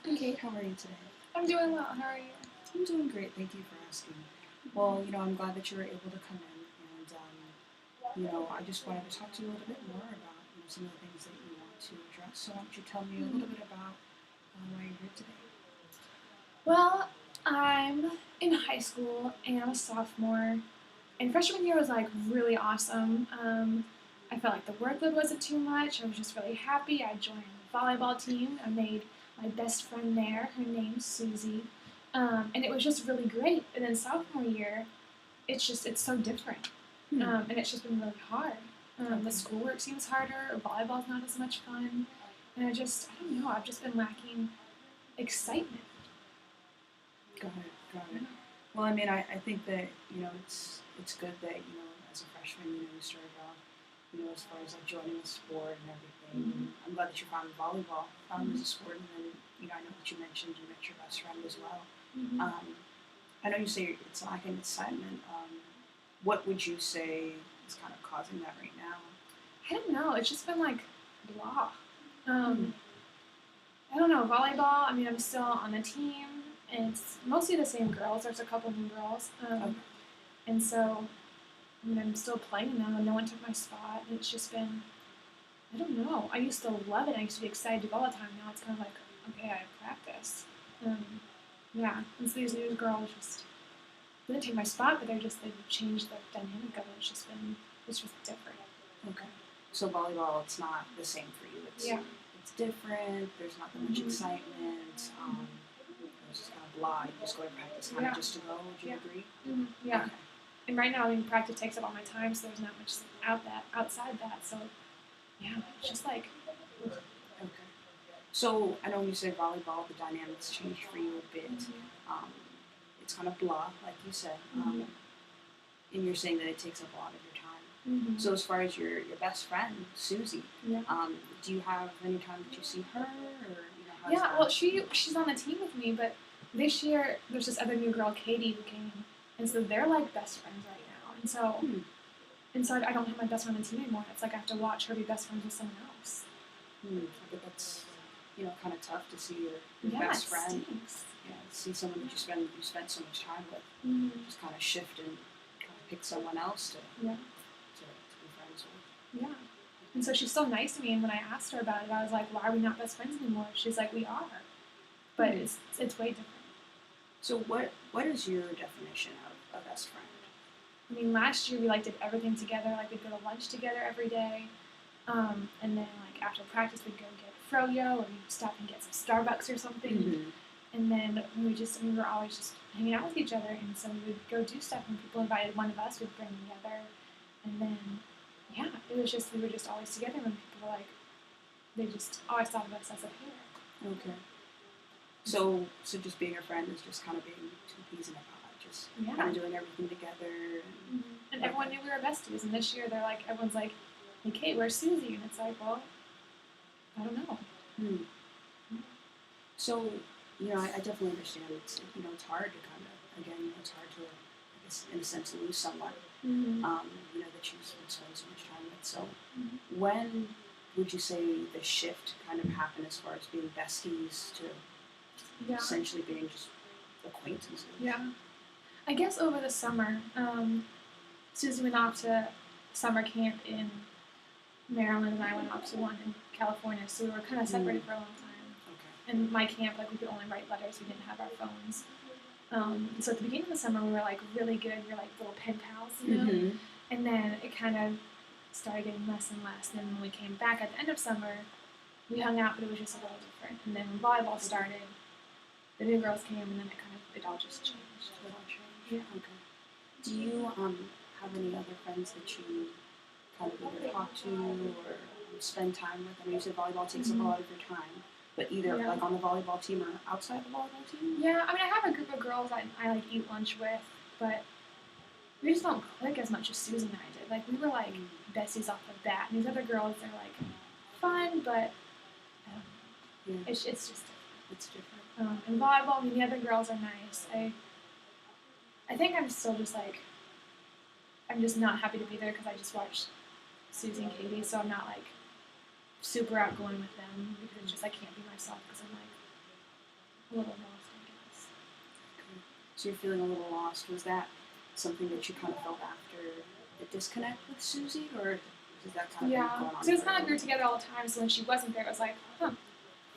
Hey Kate, how are you today? I'm doing well. How are you? I'm doing great, thank you for asking. Well, I'm glad that you were able to come in, and I just wanted to talk to you a little bit more about some of the things that you want to address. So, why don't you tell me a little bit about why you're here today? Well, I'm in high school and I'm a sophomore. And freshman year was like really awesome. I felt like the workload wasn't too much. I was just really happy. I joined the volleyball team. I made my best friend there. Her name's Susie. And it was just really great. And then sophomore year, it's so different. And it's just been really hard. The schoolwork seems harder. Volleyball's not as much fun. And I don't know. I've just been lacking excitement. Got it, got it. Well, I think that it's good that as a freshman you started off as far as like joining a sport and everything. Mm-hmm. I'm glad that you found volleyball as a sport, and then I know that you mentioned you met your best friend as well. Mm-hmm. I know you say it's lacking excitement. What would you say is kind of causing that right now? I don't know. It's just been like blah. Um, I don't know. Volleyball. I mean, I'm still on the team, and it's mostly the same girls. There's a couple new girls, Okay. and so I mean, I'm still playing now, and no one took my spot. And it's just been, I don't know. I used to love it. I used to be excited to go all the time. Now it's kind of like, okay, I have practice. Yeah, and so these new girls just didn't take my spot, but they've changed the dynamic of it. It's just different. Okay. So volleyball, it's not the same for you. Yeah. It's different. There's not that much excitement. It's just kind of blah. You just go to practice kind of just to go. Would you agree? Mm-hmm. Yeah. Okay. And right now, I mean, practice takes up all my time, so there's not much outside that. So yeah, it's just like. Ugh. Okay. So I know you say volleyball, the dynamics changed for you a bit. It's kind of blah, like you said, and you're saying that it takes up a lot of your time. So as far as your best friend Susie, do you have any time that you see her, or how's that? Well, she's on the team with me, but this year there's this other new girl, Katie, who came, and so they're like best friends right now, and so I don't have my best friend on the team anymore. It's like I have to watch her be best friends with someone else. I think that's kind of tough to see your best friend. Stinks. Yeah, see someone that you spent so much time with, just kind of shift and kind of pick someone else to be friends with. Yeah. And so she's so nice to me, and when I asked her about it, I was like, why are we not best friends anymore? She's like, we are. But it's way different. So what is your definition of a best friend? I mean, last year we did everything together. Like we'd go to lunch together every day, and then like after practice we'd go get froyo, or we'd stop and get some Starbucks or something. And then we were always just hanging out with each other, and so we would go do stuff. When people invited one of us, we'd bring them together, and then we were just always together. When people were like, they just always thought of us as a pair. Okay. So just being a friend is just kind of being two peas in a pod, just kind of doing everything together. And everyone knew we were besties. And this year everyone's like, hey Kate, where's Susie? And it's like, well, I don't know. So I definitely understand. It's hard to kind of it's hard to, I guess, in a sense, lose someone. That you spend so much time with. So when would you say the shift kind of happened as far as being besties to essentially being just acquaintances? Yeah. I guess over the summer, Susie went off to summer camp in Maryland, and I went off to one in California, so we were kind of separated for a long time. Okay. And my camp, we could only write letters. We didn't have our phones. So at the beginning of the summer, we were really good. We were like little pen pals, And then it kind of started getting less and less. And then when we came back at the end of summer, we hung out, but it was just a little different. And then when volleyball started, the new girls came, and then it all just changed. Yeah. Okay. Do you have any other friends that you kind of either talk to or spend time with? I mean, you said volleyball takes up a lot of your time, but either like on the volleyball team or outside the volleyball team? Yeah, I mean, I have a group of girls I like eat lunch with, but we just don't click as much as Susan and I did. Like, we were like besties off the bat. And these other girls, they're like fun, but it's just different. It's different. And volleyball, I mean, the other girls are nice. I think I'm still just like, I'm just not happy to be there because I just watched Susie and Katie, so I'm not super outgoing with them because it's just I can't be myself because I'm a little lost, I guess. Okay. So you're feeling a little lost. Was that something that you kind of felt after the disconnect with Susie, or is that kind of been Yeah, going on? so it's kind of we were together all the time. So when she wasn't there, it was like, huh,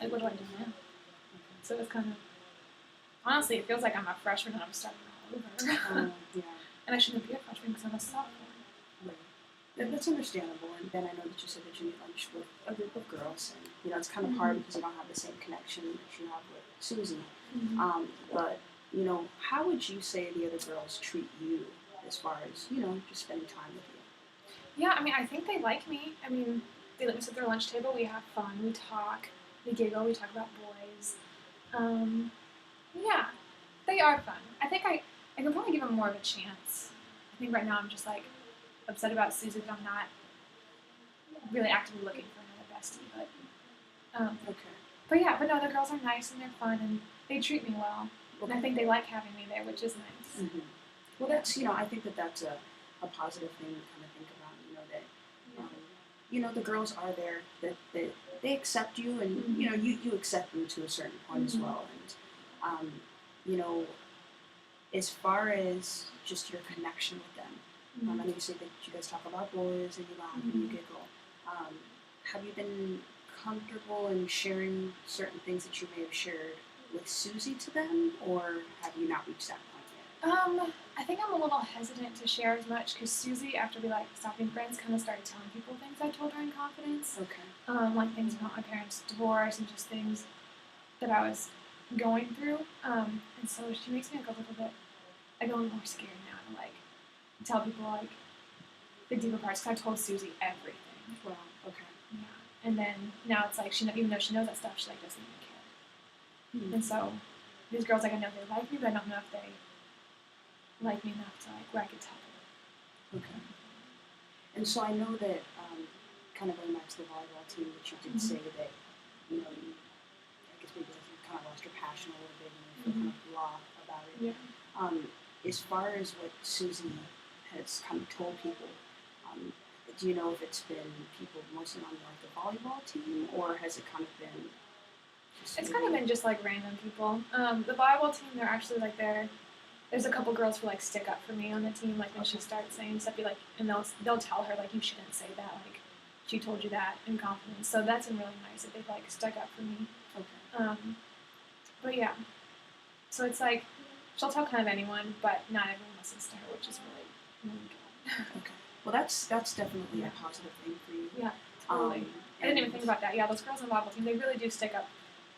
like what do I do now? So it was kind of honestly, it feels like I'm a freshman and I'm starting all over. Yeah. And I shouldn't be a freshman because I'm a sophomore. Right. That's understandable. And then I know that you said that you eat lunch with a group of girls, and it's kind of hard because you don't have the same connection that you have with Susie. But how would you say the other girls treat you as far as just spending time with you? Yeah, I mean, I think they like me. I mean, they let me sit at their lunch table. We have fun. We talk. We giggle. We talk about boys. Yeah, they are fun. I think I can probably give them more of a chance. I think right now I'm just like upset about Susie that I'm not really actively looking for another bestie. Okay. But no, the girls are nice and they're fun and they treat me well. Okay. And I think they like having me there, which is nice. Mm-hmm. Well, that's I think that's a positive thing to kind of think about. That the girls are there, that they accept you, and you accept them to a certain point as well. And as far as just your connection with them, I know you say that you guys talk about boys and you laugh and you giggle. Have you been comfortable in sharing certain things that you may have shared with Susie to them, or have you not reached that point yet? I think I'm a little hesitant to share as much because Susie, after we stopped being friends, kind of started telling people things I told her in confidence. Okay. Like things about my parents' divorce and just things that I was going through. And so she makes me a little bit, a little more scared now to tell people the deeper parts. Because I told Susie everything. Wow. Okay. Yeah. And then now it's like even though she knows that stuff, she doesn't even care. And so these girls I know they like me, but I don't know if they like me enough to where I could tell them. Okay. And so I know that kind of going back to the volleyball team, that you did say that I guess maybe you kind of lost your passion a little bit and you feel kind of blah about it. Yeah. As far as what Susie has kind of told people, do you know if it's been people mostly on the volleyball team, or has it kind of been? It's kind of been just random people. The volleyball team, they're actually there's a couple girls who stick up for me on the team. When she starts saying stuff, and they'll tell her you shouldn't say that. She told you that in confidence. So that's been really nice that they've stuck up for me. Okay. But yeah, so it's she'll tell kind of anyone, but not everyone listens to her, which is really, really good. Okay. Well, that's definitely a positive thing for you. Yeah, totally. I didn't even think about that. Yeah, those girls on the volleyball team, they really do stick up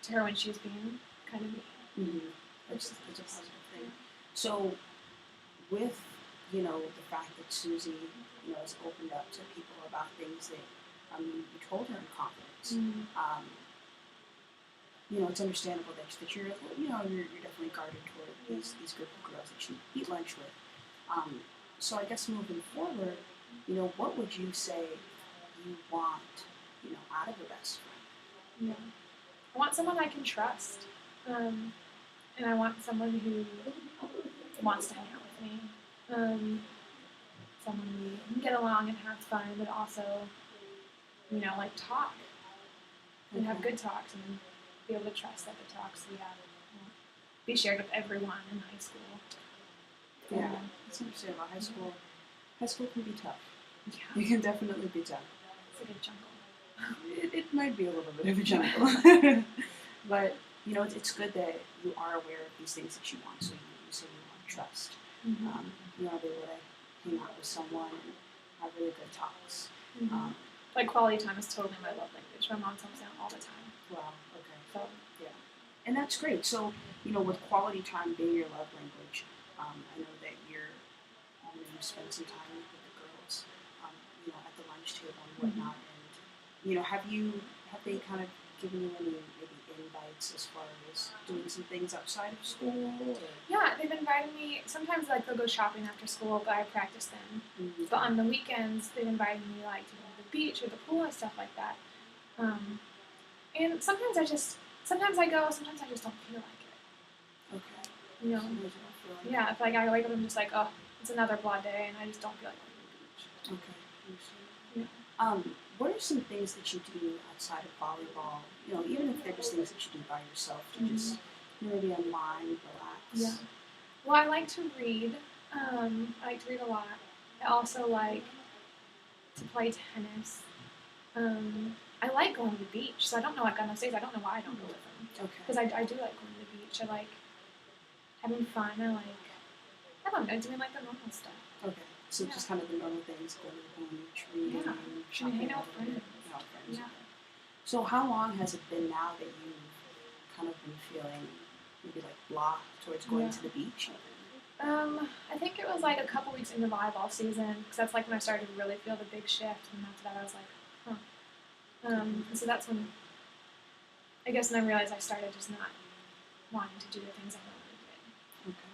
to her when she's being kind of mean. That's a positive thing. So, with the fact that Susie has opened up to people about things that you told her in confidence, it's understandable that you're you're definitely guarded toward these group of girls that you eat lunch with. So I guess moving forward, what would you say you want out of a best friend? Yeah. I want someone I can trust, and I want someone who wants to hang out with me. Someone we can get along and have fun, but also, talk and have good talks and be able to trust that the talks we have will be shared with everyone in high school. Yeah, it's understandable. High school can be tough. Yeah. It can definitely be tough. It's like a jungle. It might be a little bit of a jungle. But, it's good that you are aware of these things that you want, so you say you want trust. You want to be able to hang out with someone and have really good talks. Quality time is totally my love language. My mom tells me that all the time. Wow, okay. So, yeah. And that's great. So, with quality time being your love language, I know that you spend some time with the girls, at the lunch table and whatnot. And, have they kind of given you any maybe invites as far as doing some things outside of school? Or? Yeah, they've invited me. Sometimes they'll go shopping after school, but I practice them. But on the weekends, they've invited me to go to the beach or the pool and stuff like that. And sometimes I go. Sometimes I just don't feel like it. Okay. Sometimes you don't feel like yeah, if I wake up and I'm just oh, it's another blah day, and I just don't feel like going to the beach. Okay. Yeah. What are some things that you do outside of volleyball? Even if they're just things that you do by yourself to just maybe unwind, relax. Yeah. Well, I like to read. I like to read a lot. I also like to play tennis. I like going to the beach, so I don't know, like on those days, I don't know why I don't go with them. Okay. Because I do like going to the beach. I like having fun. I don't know, doing like the normal stuff. Okay. So just kind of the normal things, going to the beach, reading, shopping, hang out with friends. Yeah. So how long has it been now that you've kind of been feeling maybe like blah towards going to the beach? I think it was like a couple weeks into volleyball season, because that's like when I started to really feel the big shift, and after that I was like, huh. And so that's when, I guess, then I realized I started just not wanting to do the things I normally did. Okay.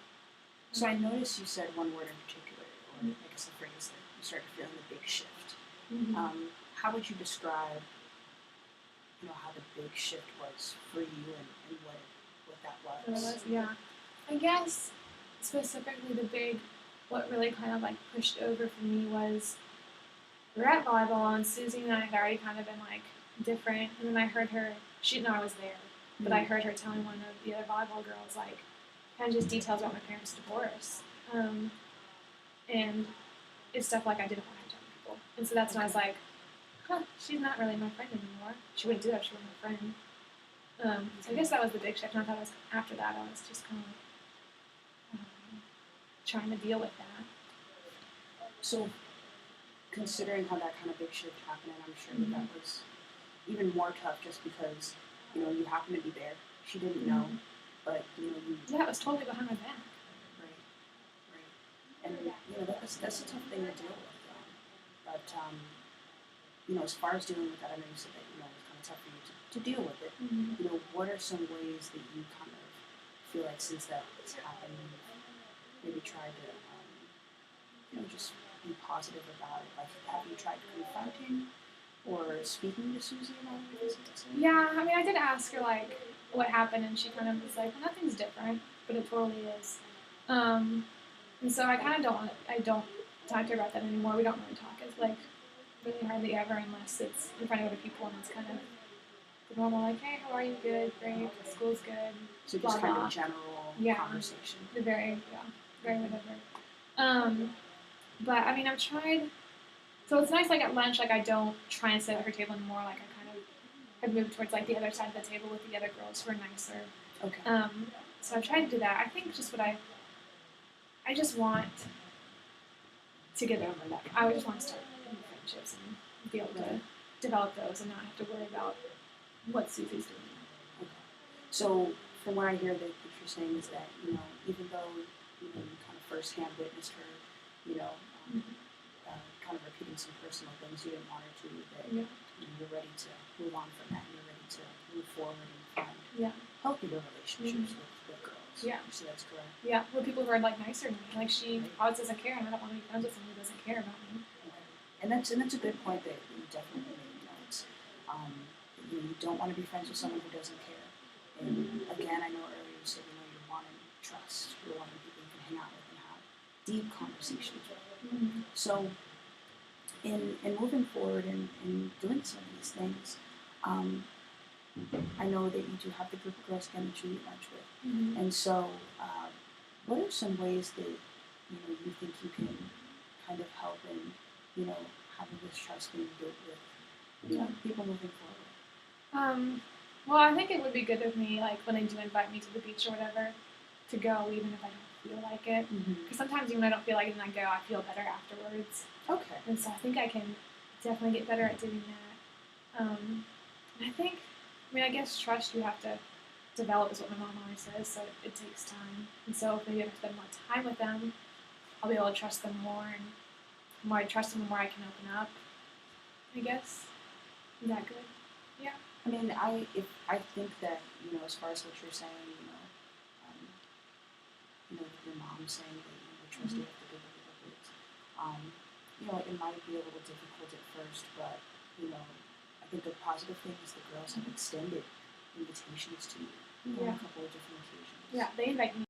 So I noticed you said one word in particular, or I guess a phrase that you started feeling the big shift. How would you describe, how the big shift was for you and what that was? Yeah. I guess specifically what really kind of like pushed over for me was we were at volleyball and Susie and I had already kind of been like different, and then I heard her, she didn't know I was there, but I heard her telling one of the other volleyball girls like kind of just details about my parents' divorce. And it's stuff like I didn't want to tell people. And so that's when I was like, huh, she's not really my friend anymore. She wouldn't do that if she were my friend. So I guess that was the big shift. And I thought after that I was just kind of like, trying to deal with that. So considering how that kind of big shift happened, and I'm sure that was even more tough just because, you happened to be there. She didn't know, but, you... Yeah, it was totally behind my back. Right. And, that's a tough thing to deal with. But, as far as dealing with that, I know you said that, it was kind of tough for you to deal with it. What are some ways that you kind of feel like since that has happened, maybe tried to, just be positive about it? Like, have you tried confronting or speaking to Susie about it? Yeah, I mean, I did ask her, like, what happened, and she kind of was like, well, nothing's different, but it totally is. And so I kind of don't talk to her about that anymore. We don't really talk. It's, like, really hardly ever unless it's in front of other people, and it's kind of the normal, like, hey, how are you? Good, great, school's good, so blah, just kind blah. of general conversation. Very whatever. But, I mean, I've tried... So it's nice, like, at lunch, like, I don't try and sit at her table anymore. Like, I kind of have moved towards, like, the other side of the table with the other girls who are nicer. Okay. So I've tried to do that. I think just I just want to get over that. I just want to start new friendships and be able to develop those and not have to worry about what Susie's doing. Okay. So from what I hear that you're saying is that, even though, you kind of firsthand witnessed her, kind of repeating some personal things you didn't want her to, that you're ready to move on from that, and you're ready to move forward and find healthier relationships with girls. Yeah. So that's correct. Yeah, with people who are, like, nicer to me. Like, she always doesn't care, and I don't want to be friends with someone who doesn't care about me. And that's a good point that you definitely made. It's, you don't want to be friends with someone who doesn't care. And again, I know earlier you said, you're wanting trust. You're wanting people you can hang out with and have deep conversations with. So in moving forward and doing some of these things, I know that you do have the group of girls again that you eat lunch with. And so what are some ways that you think you can kind of help in having this trust being built with people moving forward? Well, I think it would be good of me, like, when they do invite me to the beach or whatever, to go even if I don't feel like it. Because sometimes even when I don't feel like it and I go, I feel better afterwards. Okay. And so I think I can definitely get better at doing that. I guess trust you have to develop is what my mom always says, so it takes time. And so if maybe I spend more time with them, I'll be able to trust them more, and the more I trust them, the more I can open up, I guess. Is that good? Yeah. I mean, I think that, as far as what you're saying, with your mom saying that, trust you have to give a little bit, it might be a little difficult at first, but, I think the positive thing is the girls have extended invitations to you on a couple of different occasions. Yeah, they invite me